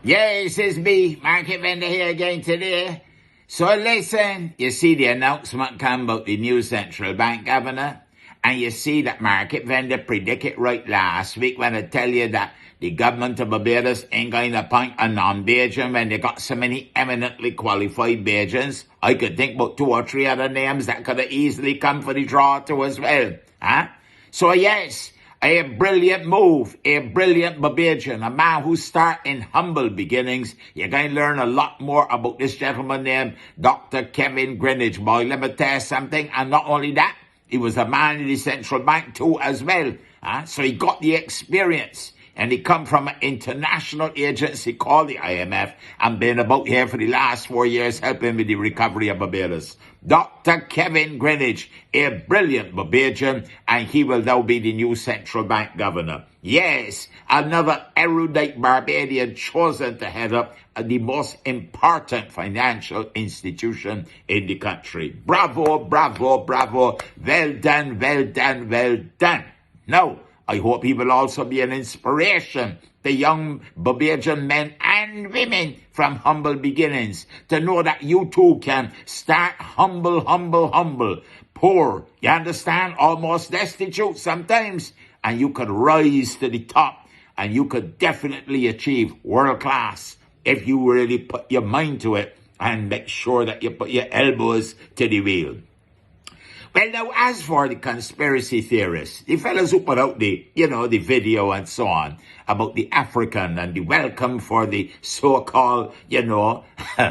Yes, it's me, Market Vendor here again today. So listen, you see the announcement come about the new central bank governor, and you see that Market Vendor predicted right last week when I tell you that the government of Barbados ain't going to appoint a non-Bajan when they got so many eminently qualified Bajans. I could think about 2 or 3 other names that could have easily come for the draw too as well. So yes, a brilliant move, a brilliant Barbadian, a man who started in humble beginnings. You're going to learn a lot more about this gentleman named Dr. Kevin Greenidge. Boy, let me tell you something. And not only that, he was a man in the central bank too as well. So he got the experience. And he come from an international agency called the IMF and been about here for the last 4 years helping with the recovery of Barbados. Dr. Kevin Greenidge, a brilliant Barbadian, and he will now be the new central bank governor. Yes, another erudite Barbadian chosen to head up the most important financial institution in the country. Bravo, bravo, bravo. Well done, well done, well done. Now, I hope he will also be an inspiration to young Barbadian men and women from humble beginnings to know that you too can start humble, poor, you understand, almost destitute sometimes, and you could rise to the top, and you could definitely achieve world class if you really put your mind to it and make sure that you put your elbows to the wheel. Well, now, as for the conspiracy theorists, the fellas who put out the video and so on about the African and the welcome for the so-called,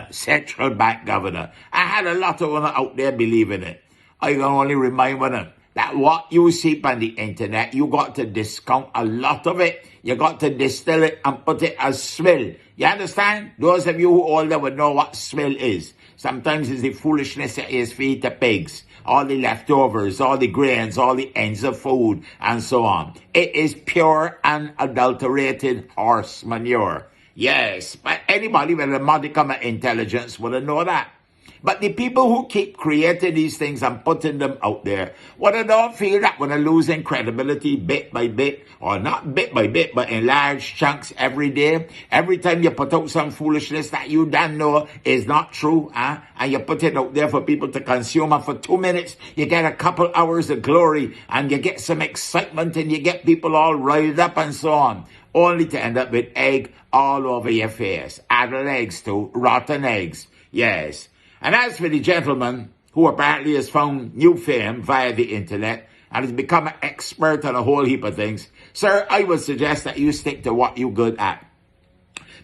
central bank governor, I had a lot of them out there believing it. I can only remind them that what you see on the internet, you got to discount a lot of it. You got to distill it and put it as swill. You understand? Those of you who are older would know what swill is. Sometimes it's the foolishness that is feed to pigs. All the leftovers, all the grains, all the ends of food, and so on. It is pure unadulterated horse manure. Yes, but anybody with a modicum of intelligence would know that. But the people who keep creating these things and putting them out there, what they don't feel that when they're losing credibility bit by bit, or not bit by bit, but in large chunks every day, every time you put out some foolishness that you don't know is not true, and you put it out there for people to consume, and for 2 minutes, you get a couple hours of glory, and you get some excitement, and you get people all riled up and so on, only to end up with egg all over your face. Addled eggs too, rotten eggs, yes. And as for the gentleman who apparently has found new fame via the internet and has become an expert on a whole heap of things, sir, I would suggest that you stick to what you're good at.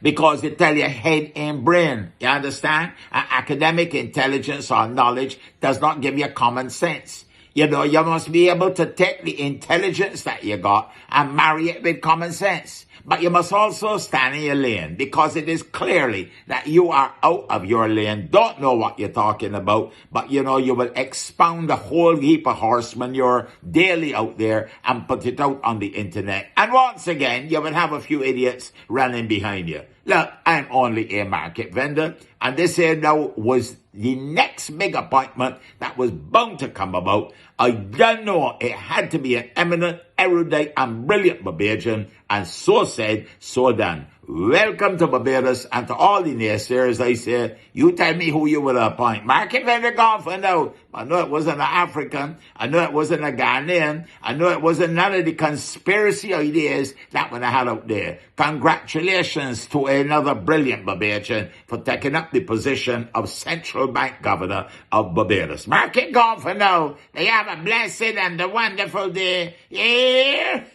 Because they tell you head and brain, you understand? Academic intelligence or knowledge does not give you common sense. You must be able to take the intelligence that you got and marry it with common sense. But you must also stand in your lane, because it is clearly that you are out of your lane, don't know what you're talking about, but you will expound a whole heap of horse manure daily out there and put it out on the internet. And once again, you will have a few idiots running behind you. Look, I'm only a market vendor, and this here now was the next big appointment that was bound to come about. I don't know, it had to be an eminent, erudite, and brilliant Barbadian, and so said, so done. Welcome to Barbados, and to all the naysayers, I say, you tell me who you will appoint. Market vendor gone for now. I know it wasn't an African. I know it wasn't a Ghanaian. I know it wasn't none of the conspiracy ideas that one I had out there. Congratulations to another brilliant Barbadian for taking up the position of central bank governor of Barbados. Market gone for now. They have a blessed and a wonderful day. Yeah.